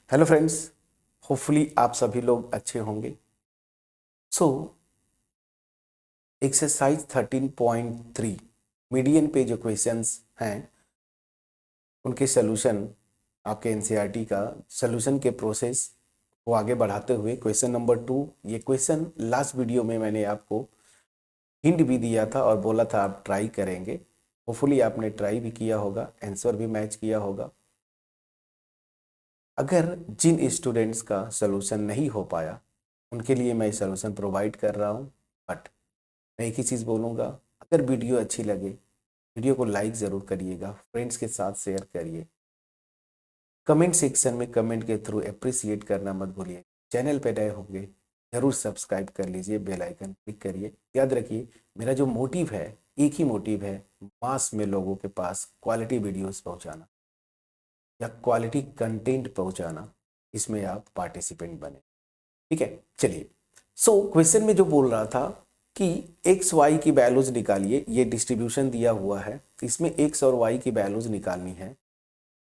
Hello friends, hopefully आप सभी लोग अच्छे होंगे। सो एक्सरसाइज 13.3 मीडियन पे जो क्वेश्चंस हैं उनके सॉल्यूशन, आपके एनसीईआरटी का सॉल्यूशन के प्रोसेस को आगे बढ़ाते हुए क्वेश्चन नंबर 2, ये क्वेश्चन लास्ट वीडियो में मैंने आपको हिंट भी दिया था और बोला था आप ट्राई करेंगे। होपफुली आपने ट्राई भी किया होगा, आंसर भी मैच किया होगा। अगर जिन स्टूडेंट्स का सॉल्यूशन नहीं हो पाया उनके लिए मैं सॉल्यूशन प्रोवाइड कर रहा हूँ। बट मैं एक ही चीज़ बोलूँगा, अगर वीडियो अच्छी लगे वीडियो को लाइक ज़रूर करिएगा, फ्रेंड्स के साथ शेयर करिए, कमेंट सेक्शन में कमेंट के थ्रू अप्रिसिएट करना मत भूलिए। चैनल पे नए होंगे ज़रूर सब्सक्राइब कर लीजिए, बेल आइकन क्लिक करिए। याद रखिए मेरा जो मोटिव है, एक ही मोटिव है, मास में लोगों के पास क्वालिटी वीडियोस पहुंचाना या क्वालिटी कंटेंट पहुंचाना। इसमें आप पार्टिसिपेंट बने, ठीक है। चलिए, सो क्वेश्चन में जो बोल रहा था कि एक्स वाई की वैल्यूज निकालिए, ये डिस्ट्रीब्यूशन दिया हुआ है, इसमें एक्स और वाई की वैल्यूज निकालनी है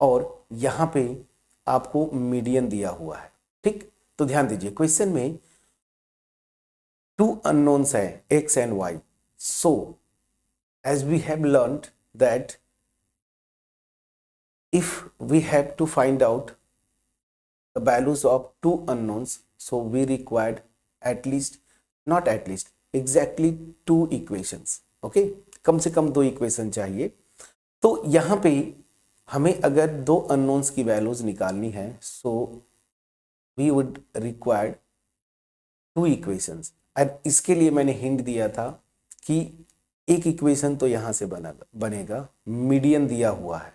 और यहाँ पे आपको मीडियन दिया हुआ है, ठीक। तो ध्यान दीजिए, क्वेश्चन में टू अननोन्स है x and y. So as we have learned that if we have to find out the values of two unknowns, so we required at least, not at least, exactly two equations. okay, कम से कम दो equation चाहिए। तो यहाँ पे हमें अगर दो unknowns की वैल्यूज निकालनी है, so we would required two equations. और इसके लिए मैंने हिंट दिया था कि एक इक्वेशन तो यहाँ से बनेगा, मीडियन दिया हुआ है,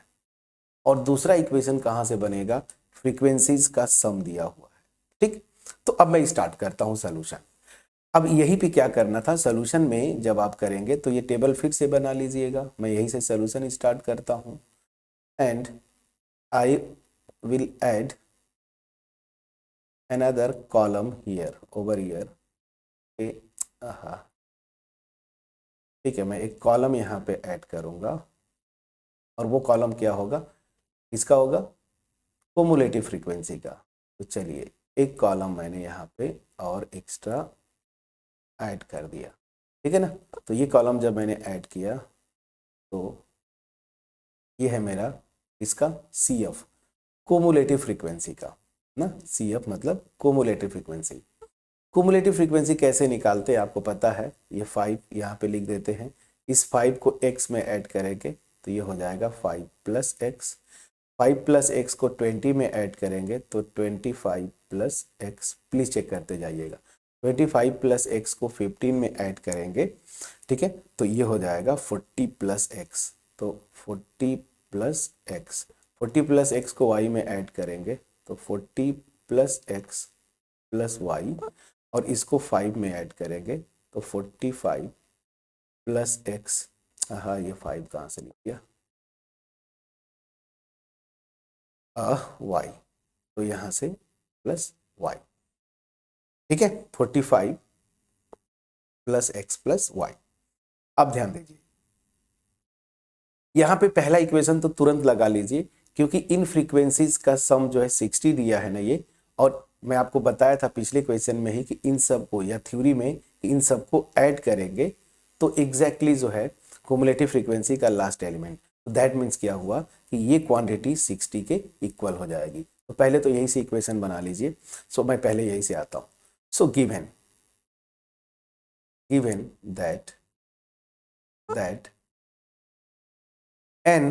और दूसरा इक्वेशन कहाँ से बनेगा, फ्रीक्वेंसीज का सम दिया हुआ है, ठीक। तो अब मैं स्टार्ट करता हूँ सॉल्यूशन। अब यहीं पे क्या करना था, सॉल्यूशन में जब आप करेंगे तो ये टेबल फिर से बना लीजिएगा। मैं यहीं से सॉल्यूशन स्टार्ट करता हूँ and I will add another column here over here। ठीक है, मैं एक कॉलम यहाँ पे ऐड करूँगा और वो कॉलम क्या होगा, किसका होगा, कोमुलेटिव फ्रीक्वेंसी का। तो चलिए, एक कॉलम मैंने यहाँ पे और एक्स्ट्रा ऐड कर दिया, ठीक है ना। तो ये कॉलम जब मैंने ऐड किया तो ये है मेरा इसका सी एफ, कोमुलेटिव फ्रीक्वेंसी का ना। सी एफ मतलब कोमुलेटिव फ्रीक्वेंसी। कुमुलेटिव फ्रीक्वेंसी कैसे निकालते हैं आपको पता है, ये 5 यहाँ पे लिख देते हैं। इस 5 को x में ऐड करेंगे तो ये हो जाएगा 5 प्लस एक्स। 5 प्लस एक्स को 20 में ऐड करेंगे तो 25 प्लस एक्स, प्लीज़ चेक करते जाइएगा। 25 प्लस एक्स को 15 में ऐड करेंगे, ठीक है, तो ये हो जाएगा 40 प्लस एक्स। तो 40 प्लस एक्स, 40 प्लस एक्स को y में ऐड करेंगे तो 40 प्लस एक्स प्लस वाई, और इसको 5 में ऐड करेंगे तो 45 प्लस एक्स। हाँ, ये 5 कहाँ से लिख दिया, वाई, तो यहाँ से प्लस वाई, ठीक है। 45 प्लस एक्स प्लस वाई। अब ध्यान दीजिए, यहाँ पे पहला इक्वेशन तो तुरंत लगा लीजिए, क्योंकि इन फ्रीक्वेंसीज का सम जो है 60 दिया है ना ये। और मैं आपको बताया था पिछले क्वेश्चन में ही कि इन सब को, या थ्योरी में इन सब को ऐड करेंगे तो एग्जैक्टली जो है कुमुलेटिव फ्रीक्वेंसी का लास्ट एलिमेंट। तो दैट मीन्स क्या हुआ कि ये क्वांटिटी 60 के इक्वल हो जाएगी। तो पहले तो यही से इक्वेशन बना लीजिए। सो मैं पहले यही से आता हूँ। So given that n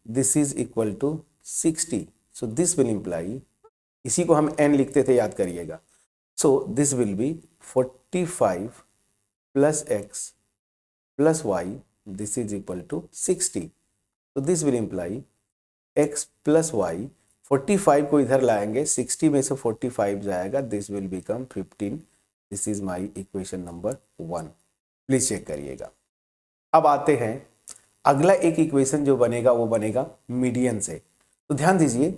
this is equal to 60, so this will imply, इसी को हम n लिखते थे याद करिएगा। so this will be 45 plus x plus y, this is equal to 60, so this will imply x plus y। 45 को इधर लाएंगे, 60 में से 45 जाएगा, this will become 15। this is my equation number 1, please check करिएगा। अब आते हैं अगला एक इक्वेशन जो बनेगा वो बनेगा मीडियन से। तो ध्यान दीजिए,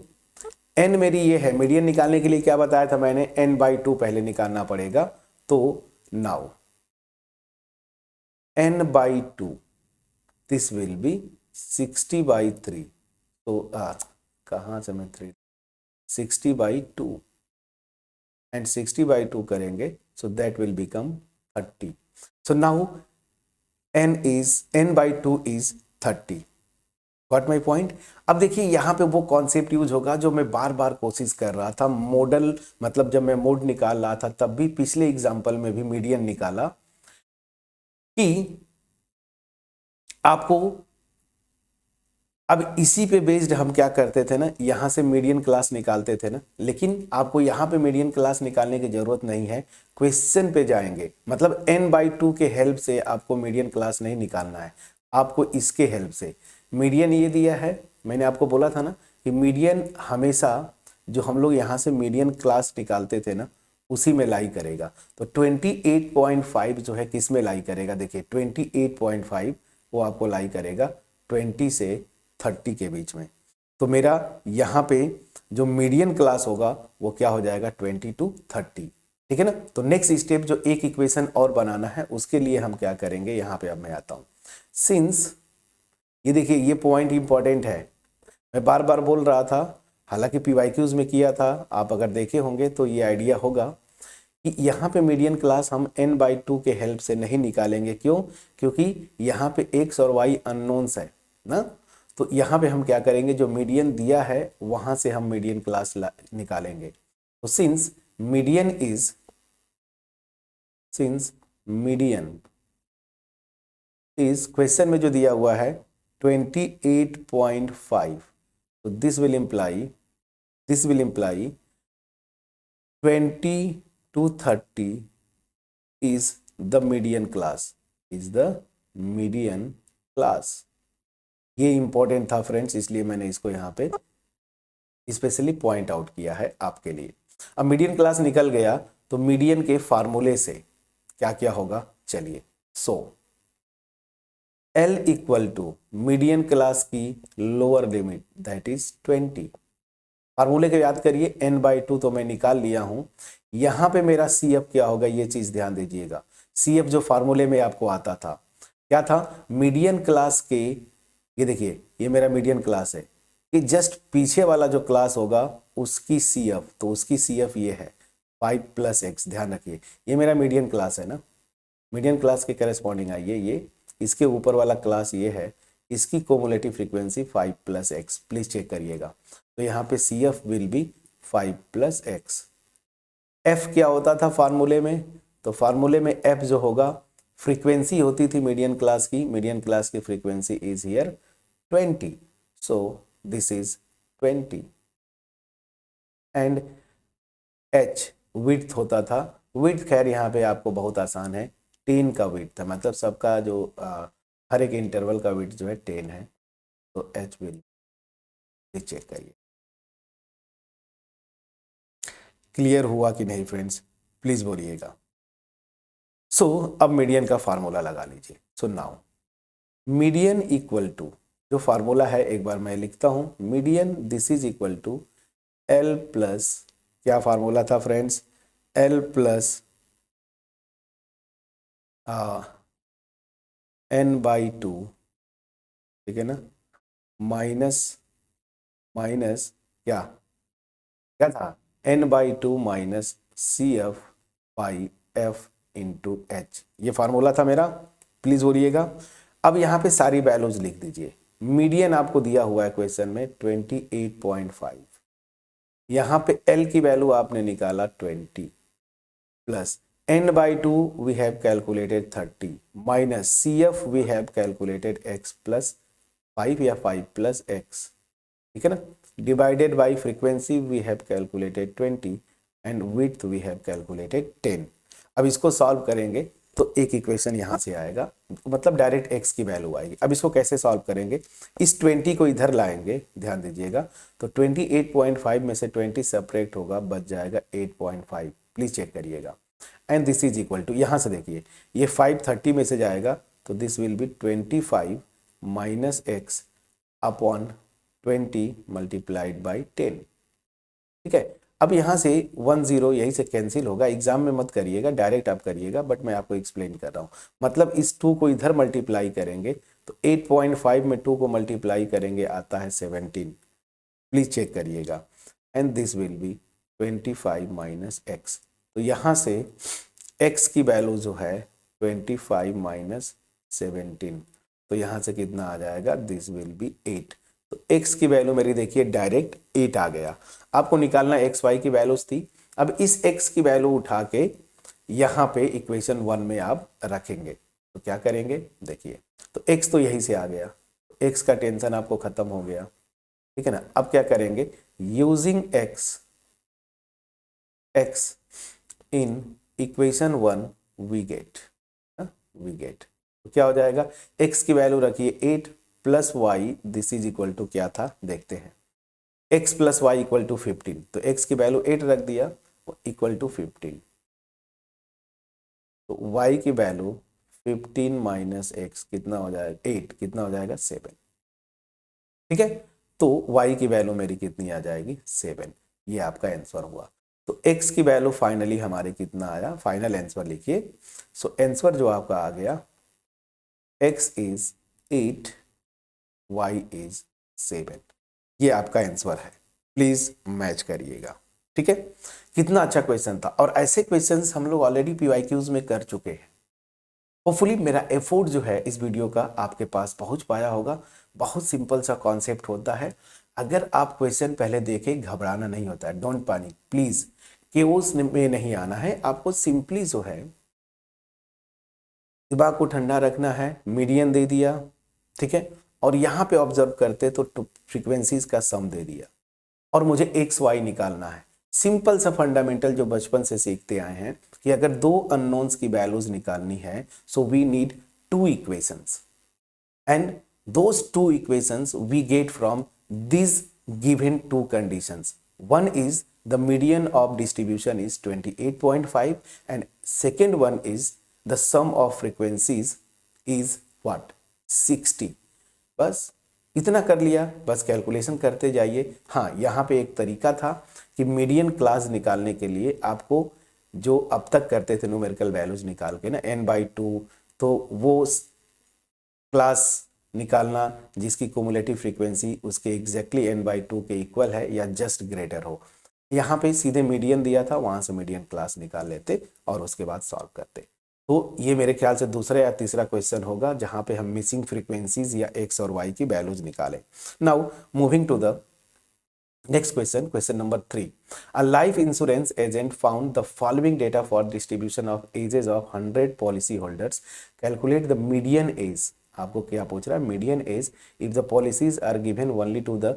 n मेरी ये है, मीडियन निकालने के लिए क्या बताया था मैंने, n/2 पहले निकालना पड़ेगा। तो now n/2 this will be 60/3। तो कहाँ से मैं 3 60/2 and 60/2 करेंगे, so that will become 30. So now n/2 is 30. Got my point. अब देखिए यहाँ पे वो कॉन्सेप्ट यूज होगा जो मैं बार बार कोशिश कर रहा था, मॉडल मतलब जब मैं मोड निकाल रहा था तब भी, पिछले एग्जाम्पल में भी मीडियन निकाला, कि आपको अब इसी पे बेस्ड हम क्या करते थे ना, यहाँ से मीडियन क्लास निकालते थे ना, लेकिन आपको यहाँ पे मीडियन क्लास निकालने की जरूरत नहीं है, क्वेश्चन पे जाएंगे, मतलब n/2 के हेल्प से आपको मीडियन क्लास नहीं निकालना है, आपको इसके हेल्प से मीडियन ये दिया है। मैंने आपको बोला था ना कि मीडियन हमेशा जो हम लोग यहाँ से मीडियन क्लास निकालते थे ना, उसी में लाई करेगा। तो 28.5 जो है किस में लाई करेगा, देखिए 28.5 वो आपको लाई करेगा 20 से 30 के बीच में। तो मेरा यहाँ पे जो मीडियन क्लास होगा वो क्या हो जाएगा, 20 to 30, ठीक है ना। तो नेक्स्ट स्टेप जो एक इक्वेशन और बनाना है, उसके लिए हम क्या करेंगे, यहाँ पे अब मैं आता हूँ। सिंस ये देखिए ये पॉइंट इंपॉर्टेंट है, मैं बार बार बोल रहा था, हालांकि PYQs में किया था, आप अगर देखे होंगे तो ये आइडिया होगा कि यहाँ पे मीडियन क्लास हम n/2 के हेल्प से नहीं निकालेंगे। क्यों? क्योंकि यहाँ पे x और y अननोन्स है ना, तो यहाँ पे हम क्या करेंगे, जो मीडियन दिया है वहां से हम मीडियन क्लास निकालेंगे। तो सिंस मीडियन इज क्वेश्चन में जो दिया हुआ है 28.5, तो this will imply 20 to 30 is the median class, ये इंपॉर्टेंट था फ्रेंड्स, इसलिए मैंने इसको यहाँ पे स्पेशली पॉइंट आउट किया है आपके लिए। अब मीडियन क्लास निकल गया, तो मीडियन के फार्मूले से क्या क्या होगा, चलिए। L equal to median class की लोअर लिमिट दैट इज 20। फार्मूले को याद करिए, n/2 तो मैं निकाल लिया हूं। यहां पे मेरा CF क्या होगा, ये चीज ध्यान दीजिएगा। CF जो फार्मूले में आपको आता था, क्या था, मीडियन क्लास के, ये देखिए ये मेरा मीडियन क्लास है, कि जस्ट पीछे वाला जो क्लास होगा उसकी CF, तो उसकी CF ये है 5 + x। ध्यान रखिए ये मेरा मीडियन क्लास है ना, मीडियन क्लास के करेस्पॉन्डिंग आइए, ये इसके ऊपर वाला क्लास ये है, इसकी कोमुलेटिव फ्रीक्वेंसी 5 + x, प्लीज चेक करिएगा। तो यहाँ पे CF will be 5 + x। F क्या होता था फार्मूले में, तो फार्मूले में F जो होगा फ्रीक्वेंसी होती थी मीडियन क्लास की frequency is here 20, so this is 20। And H width होता था, विड्थ खैर यहाँ पे आपको बहुत आसान है, 10 का विड्थ था, मतलब सबका जो हर एक इंटरवल का विड्थ जो है 10 है, तो H विल, चेक करिए। क्लियर हुआ कि नहीं फ्रेंड्स, प्लीज बोलिएगा। सो अब मीडियन का फार्मूला लगा लीजिए। So now median equal to, जो फार्मूला है एक बार मैं लिखता हूं, median this is equal to L plus, क्या फार्मूला था फ्रेंड्स, L प्लस n/2, ठीक है ना, माइनस क्या था, n/2 minus CF/F into H, ये फार्मूला था मेरा, प्लीज बोलिएगा। अब यहाँ पे सारी वैल्यूज लिख दीजिए। मीडियन आपको दिया हुआ है क्वेश्चन में 28.5, यहाँ पे L की वैल्यू आपने निकाला 20, plus n/2 we have calculated 30, minus CF we have calculated x plus 5 या 5 plus x, ठीक है ना, divided by frequency we have calculated 20 and width we have calculated 10। अब इसको सॉल्व करेंगे तो एक इक्वेशन यहाँ से आएगा, मतलब डायरेक्ट x की वैल्यू आएगी। अब इसको कैसे सॉल्व करेंगे, इस 20 को इधर लाएंगे, ध्यान दीजिएगा, तो 28.5 में से 20 सेपरेट होगा, बच जाएगा 8.5, प्लीज चेक करिएगा। And this is equal to, यहाँ से देखिए ये 5 30 में से जाएगा, तो this will be 25 minus x upon 20 multiplied by 10, ठीक है। अब यहाँ से 10 यहीं से कैंसिल होगा, एग्जाम में मत करिएगा, डायरेक्ट आप करिएगा, बट मैं आपको एक्सप्लेन कर रहा हूँ। मतलब इस 2 को इधर मल्टीप्लाई करेंगे तो 8.5 में 2 को मल्टीप्लाई करेंगे आता है 17, प्लीज चेक करिएगा। And this will be 25 minus x. तो यहाँ से x की वैल्यू जो है 25 माइनस 17, तो यहाँ से कितना आ जाएगा, दिस विल बी 8। तो x की वैल्यू मेरी देखिए डायरेक्ट 8 आ गया। आपको निकालना x y की वैल्यूज थी। अब इस x की वैल्यू उठा के यहाँ पे इक्वेशन 1 में आप रखेंगे तो क्या करेंगे देखिए, तो x तो यहीं से आ गया, x का टेंशन आपको खत्म हो गया, ठीक है ना। अब क्या करेंगे, using x in equation 1 we get, तो क्या हो जाएगा, x की वैल्यू रखिए 8 plus y, this is equal to क्या था देखते हैं, x plus y equal to 15, तो x की वैल्यू 8 रख दिया इक्वल टू 15, तो y की वैल्यू 15 माइनस एक्स कितना हो जाएगा, 8 कितना हो जाएगा 7, ठीक है। तो y की वैल्यू मेरी कितनी आ जाएगी 7, ये आपका आंसर हुआ। तो x की वैल्यू फाइनली हमारे कितना आया, फाइनल आंसर लिखिए। सो आंसर जो आपका आ गया, x इज 8, y इज 7, ये आपका आंसर है। प्लीज मैच करिएगा, ठीक है। कितना अच्छा क्वेश्चन था, और ऐसे क्वेश्चंस हम लोग ऑलरेडी पीवाईक्यूज में कर चुके हैं। होपफुली मेरा एफर्ट जो है इस वीडियो का आपके पास पहुंच पाया होगा। बहुत सिंपल सा कॉन्सेप्ट होता है, अगर आप क्वेश्चन पहले देखें घबराना नहीं होता है, डोंट पैनिक प्लीज, केओस में नहीं आना है आपको, सिंपली जो है दिमाग को ठंडा रखना है, मीडियन दे दिया, ठीक है, और यहाँ पे ऑब्जर्व करते तो फ्रीक्वेंसीज का सम दे दिया, और मुझे एक्स वाई निकालना है। सिंपल सा फंडामेंटल जो बचपन से सीखते आए हैं कि अगर दो अननोन्स की वैल्यूज निकालनी है, so we need two equations, and those two equations we get from this given two conditions. One is the median of distribution is 28.5 and second one is the sum of frequencies is what, 60। बस इतना कर लिया, बस calculation करते जाइए। हाँ, यहाँ पे एक तरीका था कि मीडियन क्लास निकालने के लिए आपको जो अब तक करते थे न्यूमेरिकल वैल्यूज निकाल के ना n/2, तो वो क्लास निकालना जिसकी क्युमुलेटिव फ्रीक्वेंसी उसके एग्जैक्टली n/2 के इक्वल है या जस्ट ग्रेटर हो। यहाँ पे सीधे मीडियन दिया था, वहां से मीडियन क्लास निकाल लेते और उसके बाद सॉल्व करते। तो ये मेरे ख्याल से दूसरा या तीसरा क्वेश्चन होगा जहां पे हम मिसिंग फ्रीक्वेंसीज या x और y की वैल्यूज निकालें। Now moving to the next question, question number 3. A life insurance agent found the following data for distribution of ages of 100 policy holders. Calculate the median age. आपको क्या पूछ रहा है, median age if the policies are given only to the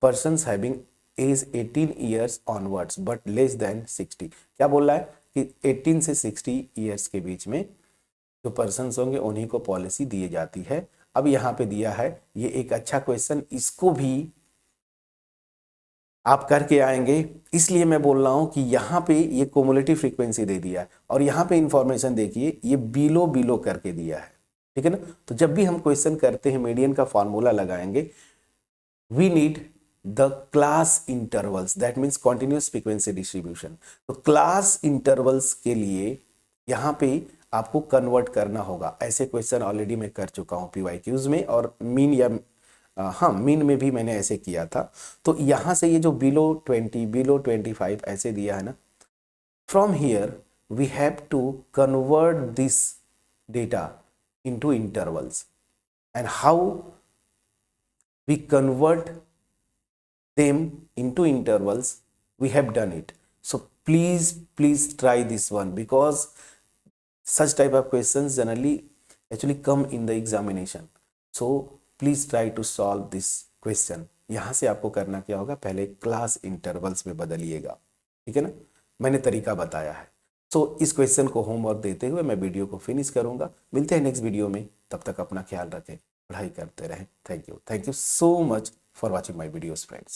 persons having age 18 years onwards but less than 60. क्या बोल रहा है कि 18 से 60 years के बीच में जो पर्सन्स होंगे उन्हीं को पॉलिसी दी जाती है। अब यहाँ पे दिया है, ये एक अच्छा क्वेश्चन, इसको भी आप करके आएंगे, इसलिए मैं बोल रहा हूं कि यहाँ पे ये क्युमुलेटिव फ्रीक्वेंसी दे दिया है और यहाँ पे इंफॉर्मेशन देखिए ये बिलो करके दिया है, ठीक है ना। तो जब भी हम क्वेश्चन करते हैं मीडियन का फॉर्मूला लगाएंगे, we need the class intervals, that means continuous frequency distribution. तो क्लास इंटरवल्स के लिए यहाँ पे आपको कन्वर्ट करना होगा। ऐसे क्वेश्चन ऑलरेडी मैं कर चुका हूँ पीवाईक्यूज में, और मीन या हाँ मीन में भी मैंने ऐसे किया था। तो यहाँ से ये जो बिलो 20 बिलो 25 ऐसे दिया है ना, from here we have to convert this data into intervals, and how we convert them into intervals, we have done it. So please try this one, because such type of questions generally actually come in the examination. So please try to solve this question. यहाँ से आपको करना क्या होगा, पहले class intervals में बदलिएगा, ठीक है ना, मैंने तरीका बताया है। तो इस क्वेश्चन को होमवर्क देते हुए मैं वीडियो को फिनिश करूंगा। मिलते हैं नेक्स्ट वीडियो में, तब तक अपना ख्याल रखें, पढ़ाई करते रहें। Thank you so much for watching my videos, friends.